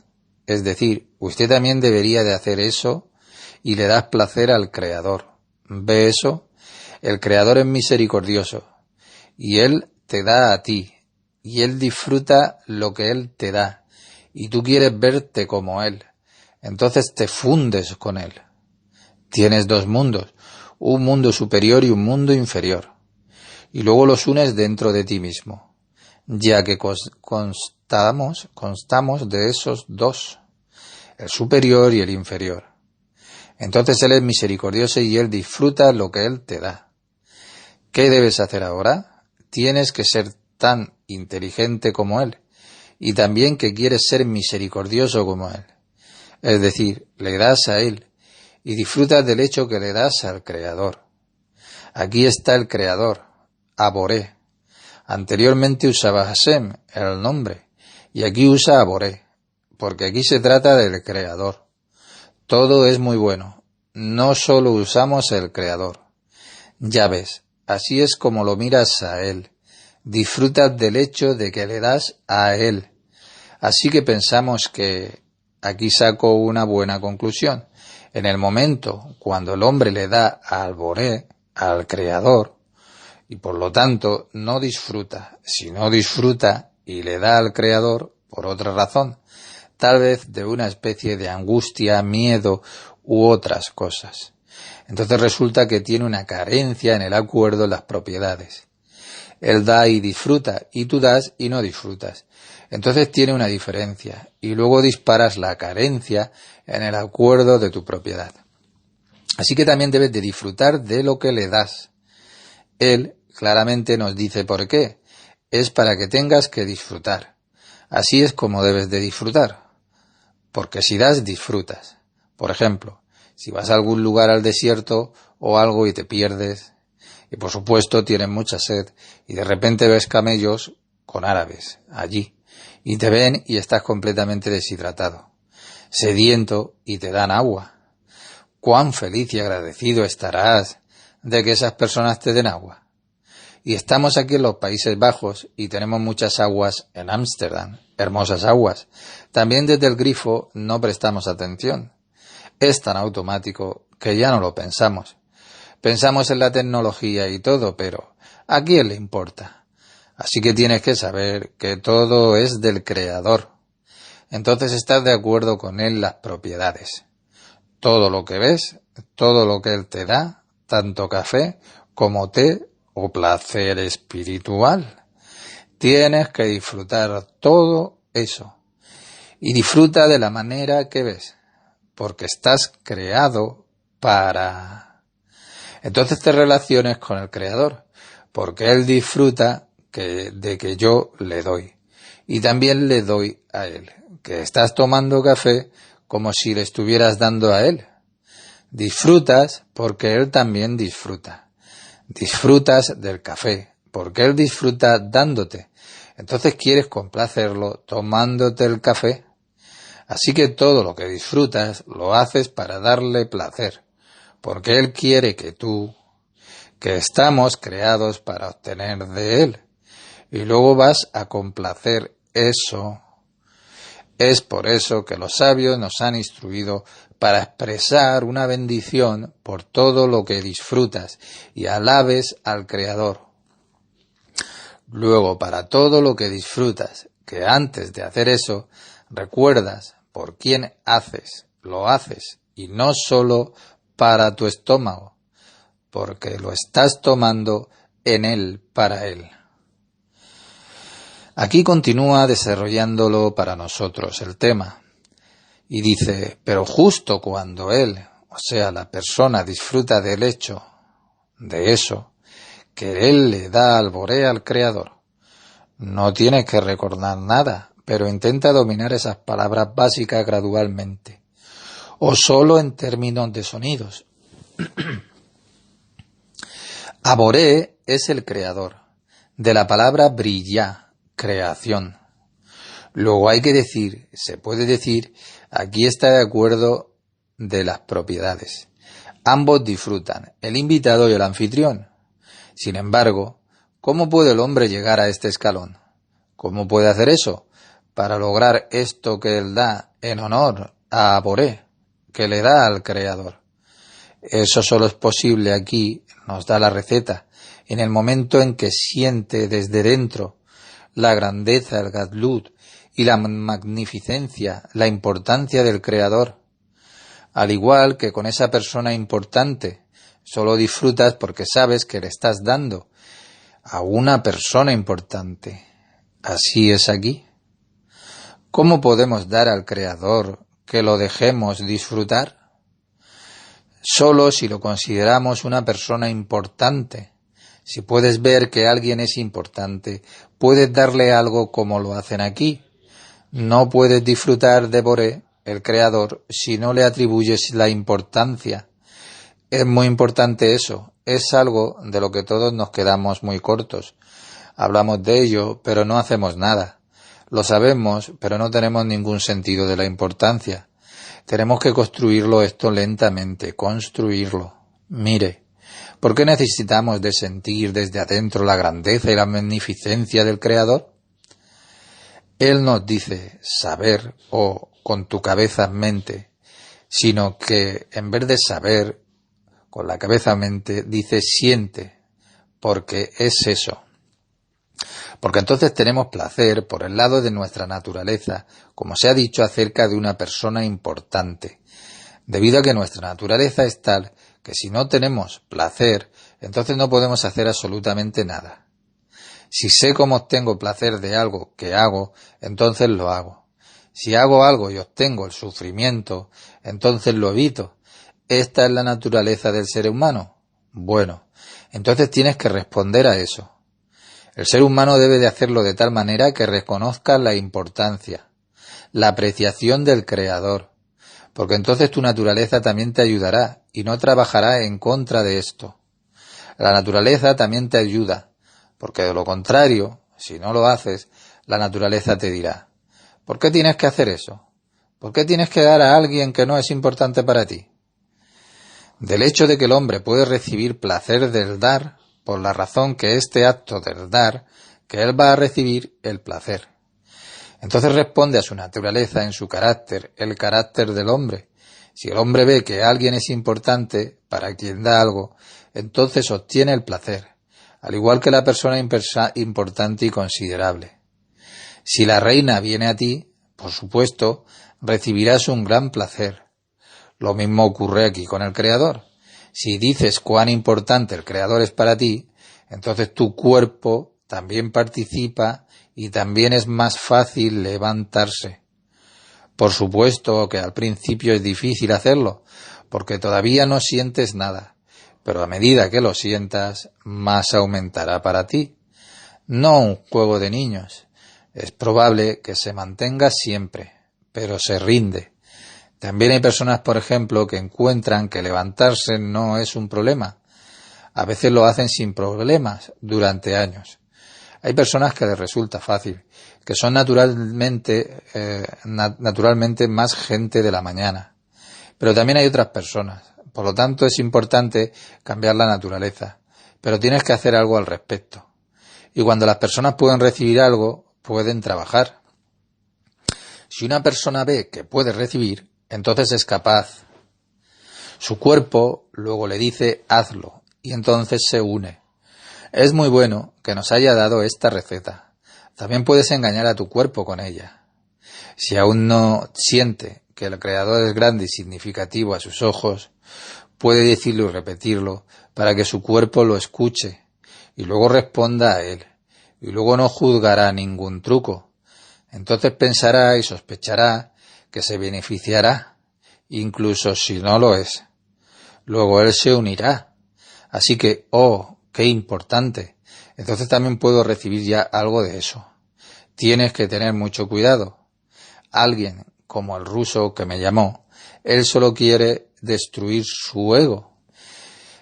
Es decir, usted también debería de hacer eso y le das placer al Creador. ¿Ve eso? El Creador es misericordioso y Él te da a ti y Él disfruta lo que Él te da y tú quieres verte como Él. Entonces te fundes con Él. Tienes dos mundos, un mundo superior y un mundo inferior. Y luego los unes dentro de ti mismo, ya que constamos de esos dos, el superior y el inferior. Entonces Él es misericordioso y Él disfruta lo que Él te da. ¿Qué debes hacer ahora? Tienes que ser tan inteligente como Él y también que quieres ser misericordioso como Él. Es decir, le das a Él y disfrutas del hecho que le das al Creador. Aquí está el Creador, Aboré. Anteriormente usaba Hashem, el nombre, y aquí usa Aboré, porque aquí se trata del Creador. Todo es muy bueno, no solo usamos el Creador. Ya ves, así es como lo miras a Él. disfrutas del hecho de que le das a Él. Así que pensamos que aquí saco una buena conclusión. En el momento cuando el hombre le da al Boré, al Creador, y por lo tanto no disfruta, si no disfruta y le da al Creador por otra razón, tal vez de una especie de angustia, miedo u otras cosas. Entonces resulta que tiene una carencia en el acuerdo en las propiedades. Él da y disfruta, y tú das y no disfrutas. Entonces tiene una diferencia, y luego disparas la carencia en el acuerdo de tu propiedad. Así que también debes de disfrutar de lo que le das. Él claramente nos dice por qué. Es para que tengas que disfrutar. Así es como debes de disfrutar. Porque si das, disfrutas. Por ejemplo, si vas a algún lugar al desierto o algo y te pierdes, y por supuesto tienes mucha sed, y de repente ves camellos con árabes allí, y te ven y estás completamente deshidratado, sediento y te dan agua. Cuán feliz y agradecido estarás de que esas personas te den agua. Y estamos aquí en los Países Bajos y tenemos muchas aguas en Ámsterdam, hermosas aguas. También desde el grifo no prestamos atención. Es tan automático que ya no lo pensamos. Pensamos en la tecnología y todo, pero ¿a quién le importa? Así que tienes que saber que todo es del Creador. Entonces estás de acuerdo con Él las propiedades. Todo lo que ves, todo lo que Él te da, tanto café como té o placer espiritual. Tienes que disfrutar todo eso. Y disfruta de la manera que ves, porque estás creado para... Entonces te relaciones con el Creador, porque Él disfruta de que yo le doy. Y también le doy a Él, que estás tomando café como si le estuvieras dando a Él. Disfrutas porque Él también disfruta. Disfrutas del café, porque Él disfruta dándote. Entonces quieres complacerlo tomándote el café. Así que todo lo que disfrutas lo haces para darle placer, porque Él quiere que estamos creados para obtener de Él. Y luego vas a complacer eso. Es por eso que los sabios nos han instruido para expresar una bendición por todo lo que disfrutas y alabes al Creador. Luego, para todo lo que disfrutas, que antes de hacer eso, recuerdas por quién lo haces, y no solo para tu estómago, porque lo estás tomando en Él, para Él. Aquí continúa desarrollándolo para nosotros el tema. Y dice, pero justo cuando él, o sea, la persona disfruta del hecho, de eso, que él le da al Boré al Creador, no tienes que recordar nada, pero intenta dominar esas palabras básicas gradualmente, o solo en términos de sonidos. Aboré es el Creador, de la palabra brillá, creación. Luego hay que decir, se puede decir, aquí está de acuerdo de las propiedades. Ambos disfrutan, el invitado y el anfitrión. Sin embargo, ¿cómo puede el hombre llegar a este escalón? ¿Cómo puede hacer eso? Para lograr esto que él da en honor a Boré, que le da al Creador. Eso solo es posible aquí, nos da la receta, en el momento en que siente desde dentro la grandeza, el gadlut, y la magnificencia, la importancia del Creador. Al igual que con esa persona importante, solo disfrutas porque sabes que le estás dando a una persona importante. Así es aquí. ¿Cómo podemos dar al Creador que lo dejemos disfrutar? Solo si lo consideramos una persona importante. Si puedes ver que alguien es importante, puedes darle algo como lo hacen aquí. No puedes disfrutar de Boré, el Creador, si no le atribuyes la importancia. Es muy importante eso. Es algo de lo que todos nos quedamos muy cortos. Hablamos de ello, pero no hacemos nada. Lo sabemos, pero no tenemos ningún sentido de la importancia. Tenemos que construirlo esto lentamente, construirlo. Mire, ¿Por qué necesitamos de sentir desde adentro la grandeza y la magnificencia del Creador? Él nos dice saber o con tu cabeza mente, sino que en vez de saber con la cabeza mente dice siente, porque es eso. Porque entonces tenemos placer por el lado de nuestra naturaleza, como se ha dicho acerca de una persona importante, debido a que nuestra naturaleza es tal que si no tenemos placer, entonces no podemos hacer absolutamente nada. Si sé cómo obtengo placer de algo que hago, entonces lo hago. Si hago algo y obtengo el sufrimiento, entonces lo evito. ¿Esta es la naturaleza del ser humano? Bueno, entonces tienes que responder a eso. El ser humano debe de hacerlo de tal manera que reconozca la importancia, la apreciación del Creador, porque entonces tu naturaleza también te ayudará y no trabajará en contra de esto. La naturaleza también te ayuda, porque de lo contrario, si no lo haces, la naturaleza te dirá, ¿por qué tienes que hacer eso? ¿Por qué tienes que dar a alguien que no es importante para ti? Del hecho de que el hombre puede recibir placer del dar, por la razón que este acto del dar, que él va a recibir el placer. Entonces responde a su naturaleza en su carácter, el carácter del hombre. Si el hombre ve que alguien es importante para quien da algo, entonces obtiene el placer, al igual que la persona importante y considerable. Si la reina viene a ti, por supuesto, recibirás un gran placer. Lo mismo ocurre aquí con el Creador. Si dices cuán importante el Creador es para ti, entonces tu cuerpo también participa y también es más fácil levantarse. Por supuesto que al principio es difícil hacerlo, porque todavía no sientes nada, pero a medida que lo sientas, más aumentará para ti. No un juego de niños. Es probable que se mantenga siempre, pero se rinde. También hay personas, por ejemplo, que encuentran que levantarse no es un problema. A veces lo hacen sin problemas durante años. Hay personas que les resulta fácil, que son naturalmente más gente de la mañana. Pero también hay otras personas. Por lo tanto, es importante cambiar la naturaleza. Pero tienes que hacer algo al respecto. Y cuando las personas pueden recibir algo, pueden trabajar. Si una persona ve que puede recibir, entonces es capaz. Su cuerpo luego le dice hazlo y entonces se une. Es muy bueno que nos haya dado esta receta. También puedes engañar a tu cuerpo con ella. Si aún no siente que el Creador es grande y significativo a sus ojos, puede decirlo y repetirlo para que su cuerpo lo escuche y luego responda a él. Y luego no juzgará ningún truco. Entonces pensará y sospechará que se beneficiará, incluso si no lo es. Luego él se unirá. Así que, oh, qué importante. Entonces también puedo recibir ya algo de eso. Tienes que tener mucho cuidado. Alguien, como el ruso que me llamó, él solo quiere destruir su ego.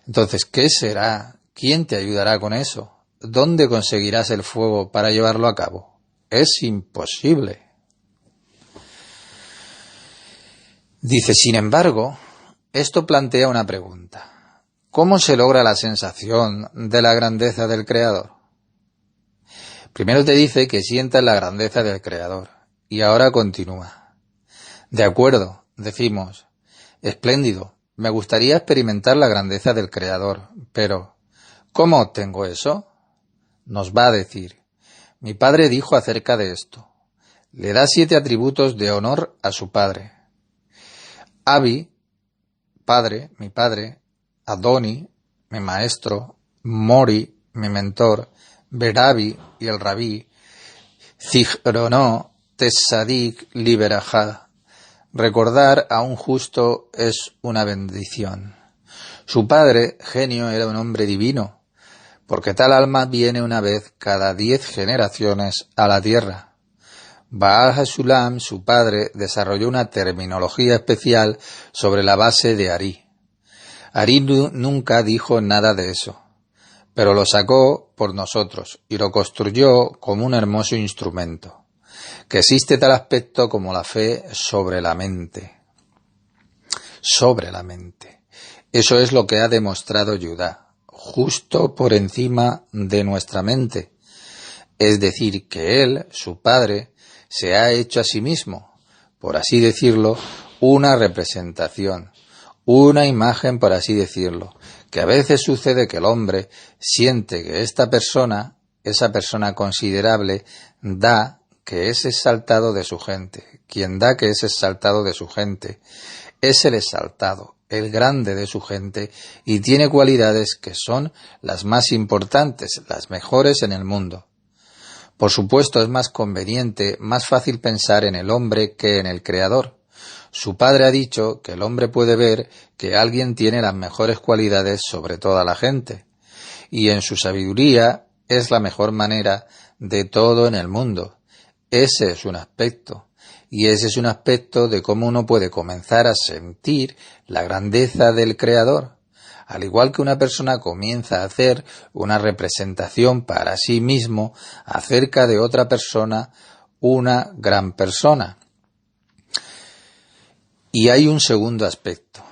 Entonces, ¿qué será? ¿Quién te ayudará con eso? ¿Dónde conseguirás el fuego para llevarlo a cabo? Es imposible. Dice, sin embargo, esto plantea una pregunta. ¿Cómo se logra la sensación de la grandeza del Creador? Primero te dice que sientas la grandeza del Creador, y ahora continúa. De acuerdo, decimos, espléndido, me gustaría experimentar la grandeza del Creador, pero ¿cómo obtengo eso? Nos va a decir, mi padre dijo acerca de esto, le da 7 atributos de honor a su padre. Abi, padre, mi padre, Adoni, mi maestro, Mori, mi mentor, Berabi y el rabí, Zichrono, Tesadik, Liberajá. Recordar a un justo es una bendición. Su padre, genio, era un hombre divino, porque tal alma viene una vez cada 10 generaciones a la tierra. Baal Hasulam, su padre, desarrolló una terminología especial sobre la base de Ari. Ari nunca dijo nada de eso, pero lo sacó por nosotros y lo construyó como un hermoso instrumento, que existe tal aspecto como la fe sobre la mente. Sobre la mente. Eso es lo que ha demostrado Judá. justo por encima de nuestra mente. Es decir, que Él, su Padre, se ha hecho a sí mismo, por así decirlo, una representación, una imagen, por así decirlo, que a veces sucede que el hombre siente que esa persona considerable, da que es exaltado de su gente. Quien da que es exaltado de su gente es el exaltado, el grande de su gente, y tiene cualidades que son las más importantes, las mejores en el mundo. Por supuesto, es más conveniente, más fácil pensar en el hombre que en el Creador. Su Padre ha dicho que el hombre puede ver que alguien tiene las mejores cualidades sobre toda la gente, y en su sabiduría es la mejor manera de todo en el mundo. Ese es un aspecto, y ese es un aspecto de cómo uno puede comenzar a sentir la grandeza del Creador. Al igual que una persona comienza a hacer una representación para sí mismo acerca de otra persona, una gran persona. Y hay un segundo aspecto.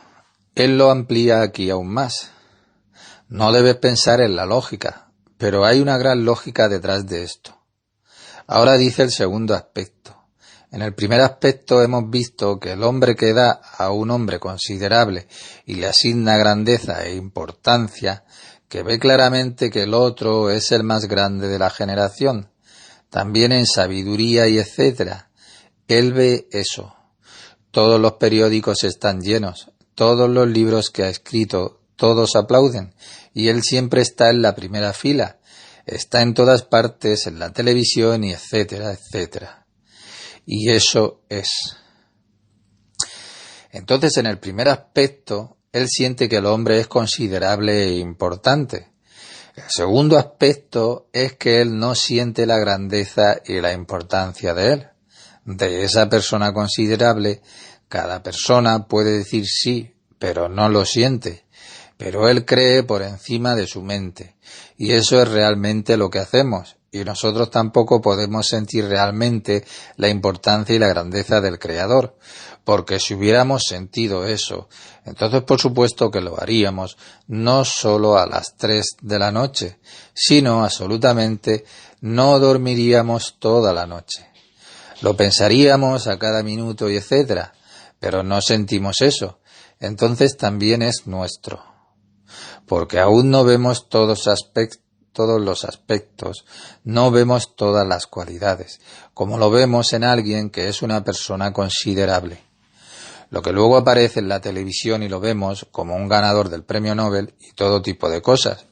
Él lo amplía aquí aún más. No debes pensar en la lógica, pero hay una gran lógica detrás de esto. Ahora dice el segundo aspecto. En el primer aspecto hemos visto que el hombre que da a un hombre considerable y le asigna grandeza e importancia, que ve claramente que el otro es el más grande de la generación, también en sabiduría y etcétera. Él ve eso. Todos los periódicos están llenos, todos los libros que ha escrito, todos aplauden, y él siempre está en la primera fila, está en todas partes, en la televisión y etcétera, etcétera. Y eso es. Entonces, en el primer aspecto, él siente que el hombre es considerable e importante. El segundo aspecto es que él no siente la grandeza y la importancia de él. De esa persona considerable, cada persona puede decir sí, pero no lo siente. Pero él cree por encima de su mente. Y eso es realmente lo que hacemos. Y nosotros tampoco podemos sentir realmente la importancia y la grandeza del Creador, porque si hubiéramos sentido eso, entonces por supuesto que lo haríamos no solo a las 3 de la noche, sino absolutamente no dormiríamos toda la noche. Lo pensaríamos a cada minuto y etcétera, pero no sentimos eso, entonces también es nuestro, porque aún no vemos todos los aspectos, no vemos todas las cualidades, como lo vemos en alguien que es una persona considerable. Lo que luego aparece en la televisión y lo vemos como un ganador del premio Nobel y todo tipo de cosas.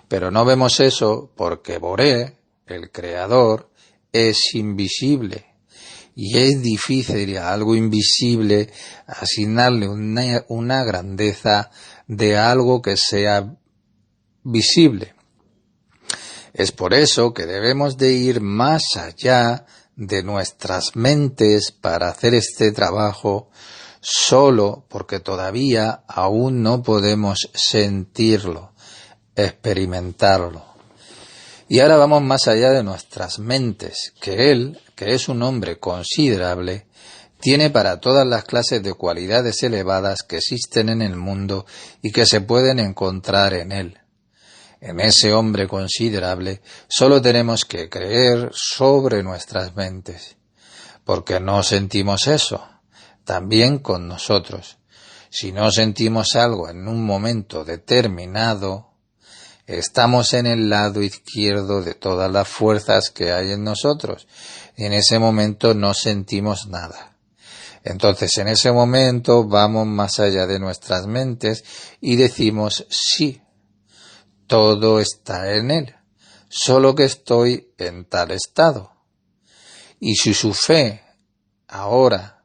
Pero no vemos eso porque Boré, el creador, es invisible. Y es difícil a algo invisible asignarle una grandeza de algo que sea visible. Es por eso que debemos de ir más allá de nuestras mentes para hacer este trabajo, solo porque todavía aún no podemos sentirlo, experimentarlo. Y ahora vamos más allá de nuestras mentes, que él, que es un hombre considerable, tiene para todas las clases de cualidades elevadas que existen en el mundo y que se pueden encontrar en él. En ese hombre considerable solo tenemos que creer sobre nuestras mentes, porque no sentimos eso, también con nosotros. Si no sentimos algo en un momento determinado, estamos en el lado izquierdo de todas las fuerzas que hay en nosotros, y en ese momento no sentimos nada. Entonces, en ese momento vamos más allá de nuestras mentes y decimos sí. Todo está en él, solo que estoy en tal estado. Y si su fe ahora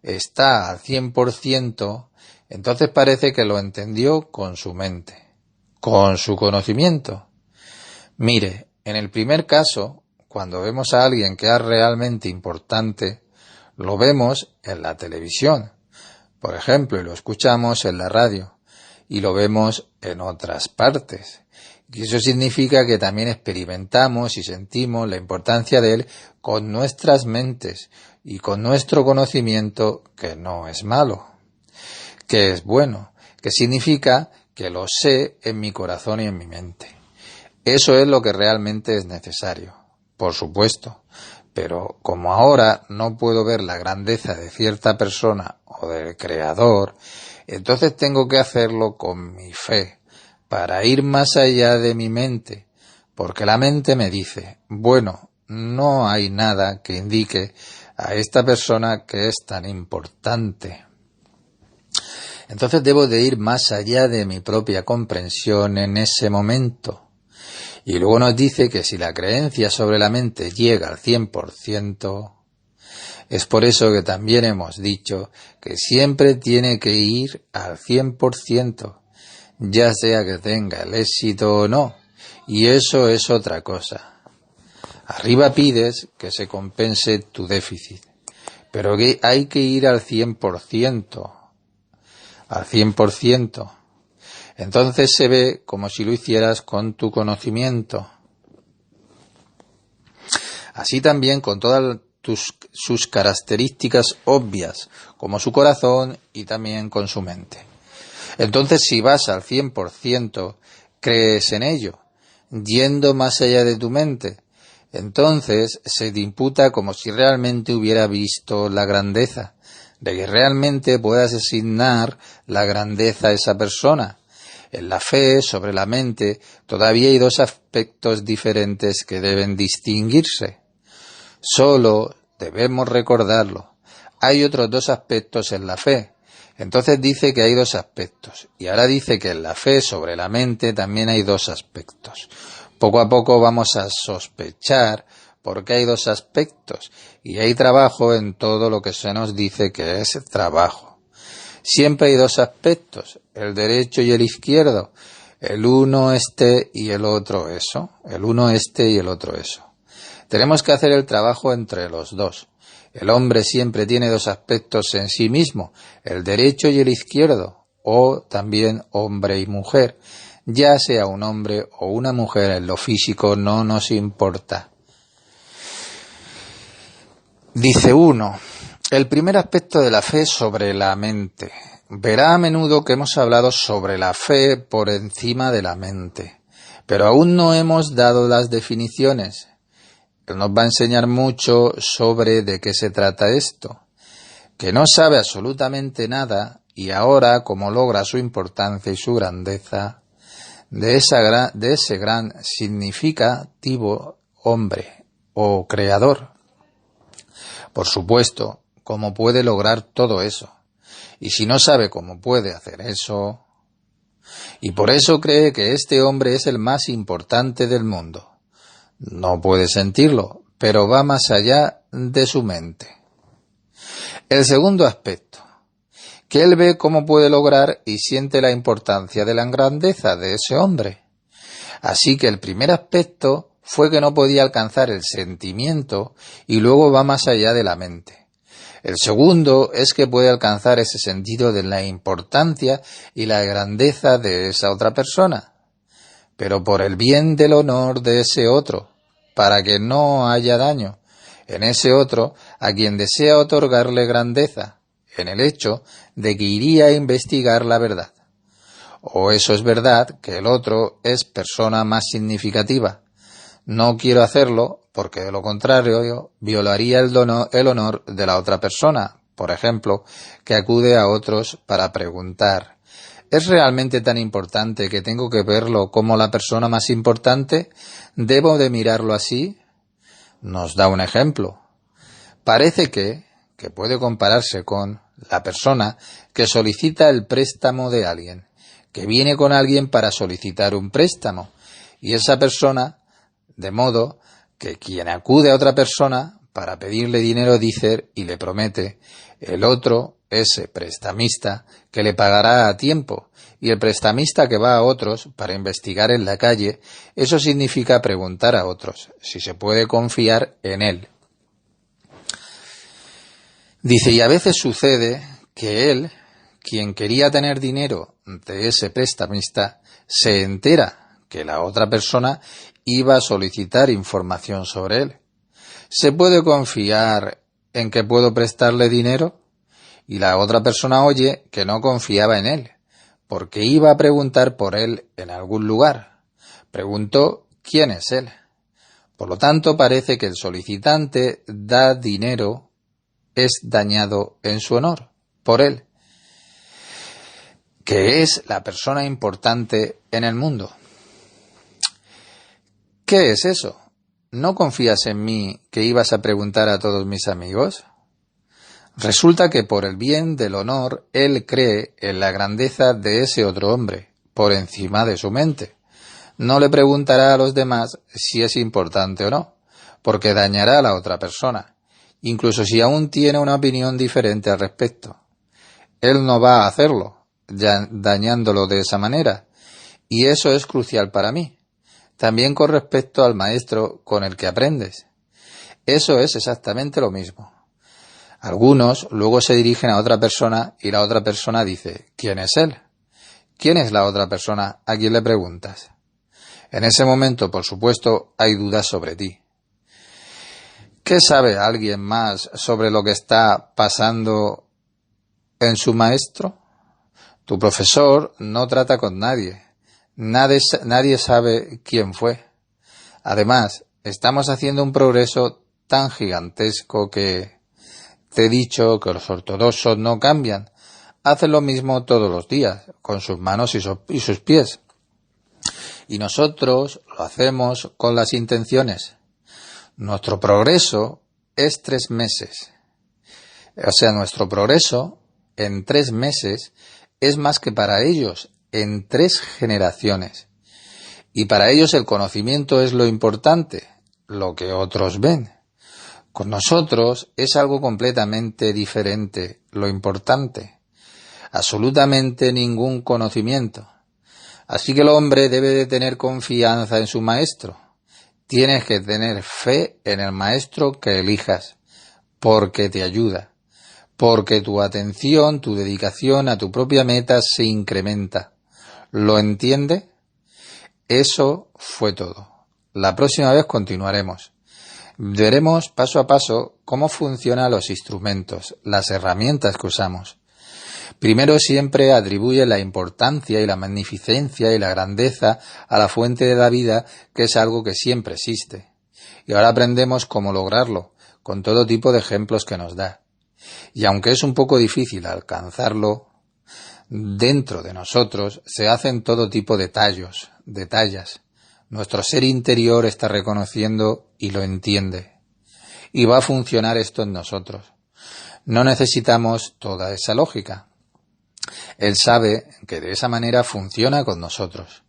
está al 100%, entonces parece que lo entendió con su mente, con su conocimiento. Mire, en el primer caso, cuando vemos a alguien que es realmente importante, lo vemos en la televisión, por ejemplo, y lo escuchamos en la radio, y lo vemos en otras partes. Y eso significa que también experimentamos y sentimos la importancia de él con nuestras mentes y con nuestro conocimiento, que no es malo, que es bueno, que significa que lo sé en mi corazón y en mi mente. Eso es lo que realmente es necesario, por supuesto, pero como ahora no puedo ver la grandeza de cierta persona o del Creador, entonces tengo que hacerlo con mi fe, para ir más allá de mi mente, porque la mente me dice, bueno, no hay nada que indique a esta persona que es tan importante. Entonces debo de ir más allá de mi propia comprensión en ese momento. Y luego nos dice que si la creencia sobre la mente llega al 100%, es por eso que también hemos dicho que siempre tiene que ir al 100%, ya sea que tenga el éxito o no, y eso es otra cosa. Arriba pides que se compense tu déficit, pero que hay que ir al 100%, al 100%. Entonces se ve como si lo hicieras con tu conocimiento. Así también con todas sus características obvias, como su corazón y también con su mente. Entonces si vas al 100%, crees en ello, yendo más allá de tu mente, entonces se te imputa como si realmente hubiera visto la grandeza, de que realmente puedas asignar la grandeza a esa persona. En la fe sobre la mente todavía hay dos aspectos diferentes que deben distinguirse. Solo debemos recordarlo. Hay otros dos aspectos en la fe. Entonces dice que hay dos aspectos. Y ahora dice que en la fe sobre la mente también hay dos aspectos. Poco a poco vamos a sospechar por qué hay dos aspectos. Y hay trabajo en todo lo que se nos dice que es trabajo. Siempre hay dos aspectos, el derecho y el izquierdo, el uno este y el otro eso, el uno este y el otro eso. Tenemos que hacer el trabajo entre los dos. El hombre siempre tiene dos aspectos en sí mismo, el derecho y el izquierdo, o también hombre y mujer. Ya sea un hombre o una mujer, en lo físico no nos importa. Dice uno. El primer aspecto de la fe sobre la mente. Verá a menudo que hemos hablado sobre la fe por encima de la mente, pero aún no hemos dado las definiciones. Él nos va a enseñar mucho sobre de qué se trata esto, que no sabe absolutamente nada y ahora, como logra su importancia y su grandeza, de ese gran significativo hombre o creador. Por supuesto, ¿cómo puede lograr todo eso? Y si no sabe cómo puede hacer eso, y por eso cree que este hombre es el más importante del mundo. No puede sentirlo, pero va más allá de su mente. El segundo aspecto, que él ve cómo puede lograr y siente la importancia de la grandeza de ese hombre. Así que el primer aspecto fue que no podía alcanzar el sentimiento y luego va más allá de la mente. El segundo es que puede alcanzar ese sentido de la importancia y la grandeza de esa otra persona, pero por el bien del honor de ese otro, para que no haya daño en ese otro a quien desea otorgarle grandeza, en el hecho de que iría a investigar la verdad. O eso es verdad que el otro es persona más significativa. No quiero hacerlo porque de lo contrario violaría el honor de la otra persona, por ejemplo, que acude a otros para preguntar, ¿es realmente tan importante que tengo que verlo como la persona más importante? ¿Debo de mirarlo así? Nos da un ejemplo. Parece que puede compararse con la persona que solicita el préstamo de alguien, que viene con alguien para solicitar un préstamo, y esa persona, de modo que quien acude a otra persona para pedirle dinero dice y le promete, el otro, ese prestamista, que le pagará a tiempo, y el prestamista que va a otros para investigar en la calle, eso significa preguntar a otros si se puede confiar en él. Dice, y a veces sucede que él, quien quería tener dinero de ese prestamista, se entera que la otra persona iba a solicitar información sobre él. ¿Se puede confiar en que puedo prestarle dinero? Y la otra persona oye que no confiaba en él, porque iba a preguntar por él en algún lugar. Preguntó quién es él. Por lo tanto, parece que el solicitante da dinero, es dañado en su honor, por él, que es la persona importante en el mundo. ¿Qué es eso? ¿No confías en mí que ibas a preguntar a todos mis amigos? Resulta que por el bien del honor, él cree en la grandeza de ese otro hombre, por encima de su mente. No le preguntará a los demás si es importante o no, porque dañará a la otra persona, incluso si aún tiene una opinión diferente al respecto. Él no va a hacerlo, dañándolo de esa manera, y eso es crucial para mí. También con respecto al maestro con el que aprendes. Eso es exactamente lo mismo. Algunos luego se dirigen a otra persona y la otra persona dice, ¿quién es él? ¿Quién es la otra persona a quien le preguntas? En ese momento, por supuesto, hay dudas sobre ti. ¿Qué sabe alguien más sobre lo que está pasando en su maestro? Tu profesor no trata con nadie. Nadie sabe quién fue. Además, estamos haciendo un progreso tan gigantesco que te he dicho que los ortodoxos no cambian. Hacen lo mismo todos los días, con sus manos y sus pies. Y nosotros lo hacemos con las intenciones. Nuestro progreso es 3 meses. O sea, nuestro progreso en 3 meses es más que para ellos en 3 generaciones. Y para ellos el conocimiento es lo importante, lo que otros ven. Con nosotros es algo completamente diferente, lo importante. Absolutamente ningún conocimiento. Así que el hombre debe de tener confianza en su maestro. Tienes que tener fe en el maestro que elijas, porque te ayuda, porque tu atención, tu dedicación a tu propia meta se incrementa. ¿Lo entiende? Eso fue todo. La próxima vez continuaremos. Veremos paso a paso cómo funcionan los instrumentos, las herramientas que usamos. Primero siempre atribuye la importancia y la magnificencia y la grandeza a la fuente de la vida, que es algo que siempre existe. Y ahora aprendemos cómo lograrlo, con todo tipo de ejemplos que nos da. Y aunque es un poco difícil alcanzarlo, dentro de nosotros se hacen todo tipo de tallas. Nuestro ser interior está reconociendo y lo entiende. Y va a funcionar esto en nosotros. No necesitamos toda esa lógica. Él sabe que de esa manera funciona con nosotros.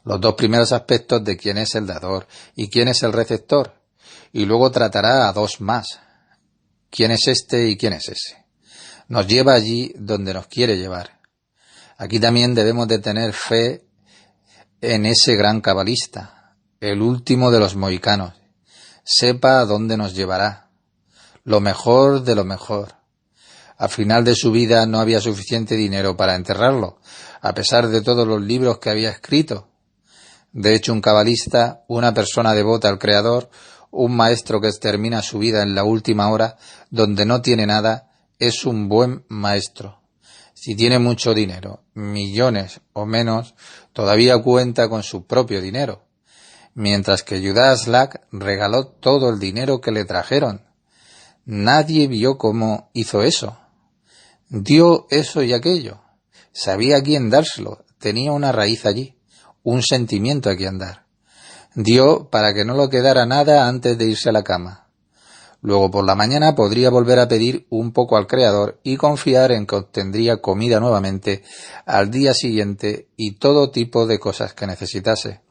Los 2 primeros aspectos de quién es el dador y quién es el receptor. Y luego tratará a 2 más. ¿Quién es este y quién es ese? Nos lleva allí donde nos quiere llevar. Aquí también debemos de tener fe en ese gran cabalista, el último de los mohicanos. Sepa a dónde nos llevará. Lo mejor de lo mejor. Al final de su vida no había suficiente dinero para enterrarlo, a pesar de todos los libros que había escrito. De hecho, un cabalista, una persona devota al Creador, un maestro que termina su vida en la última hora, donde no tiene nada, es un buen maestro. Si tiene mucho dinero, millones o menos, todavía cuenta con su propio dinero, mientras que Judas Lack regaló todo el dinero que le trajeron. Nadie vio cómo hizo eso. Dio eso y aquello. Sabía a quién dárselo, tenía una raíz allí, un sentimiento a quien dar. Dio para que no le quedara nada antes de irse a la cama. Luego por la mañana podría volver a pedir un poco al Creador y confiar en que obtendría comida nuevamente al día siguiente y todo tipo de cosas que necesitase.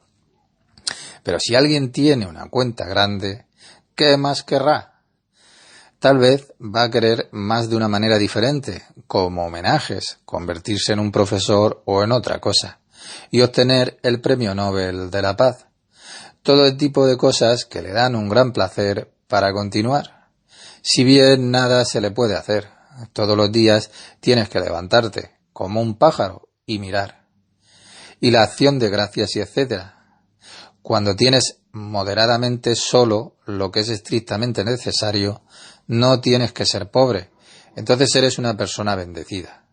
Pero si alguien tiene una cuenta grande, ¿qué más querrá? Tal vez va a querer más de una manera diferente, como homenajes, convertirse en un profesor o en otra cosa, y obtener el Premio Nobel de la Paz. Todo el tipo de cosas que le dan un gran placer para continuar. Si bien nada se le puede hacer, todos los días tienes que levantarte, como un pájaro, y mirar. Y la acción de gracias y etcétera. Cuando tienes moderadamente solo lo que es estrictamente necesario, no tienes que ser pobre, entonces eres una persona bendecida.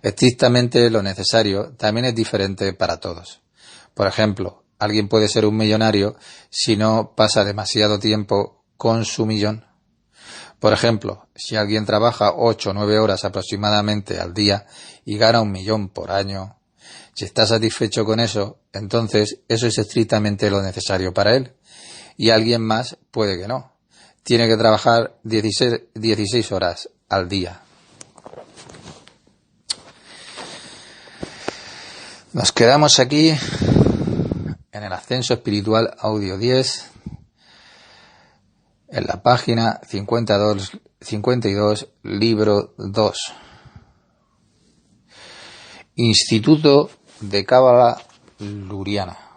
Estrictamente lo necesario también es diferente para todos. Por ejemplo, alguien puede ser un millonario si no pasa demasiado tiempo con su millón. Por ejemplo, si alguien trabaja 8 o 9 horas aproximadamente al día y gana 1.000.000 por año, si está satisfecho con eso, entonces eso es estrictamente lo necesario para él. Y alguien más puede que no. Tiene que trabajar 16 horas al día. Nos quedamos aquí en el Ascenso Espiritual Audio 10, en la página 52, libro 2. Instituto de Cábala Luriana.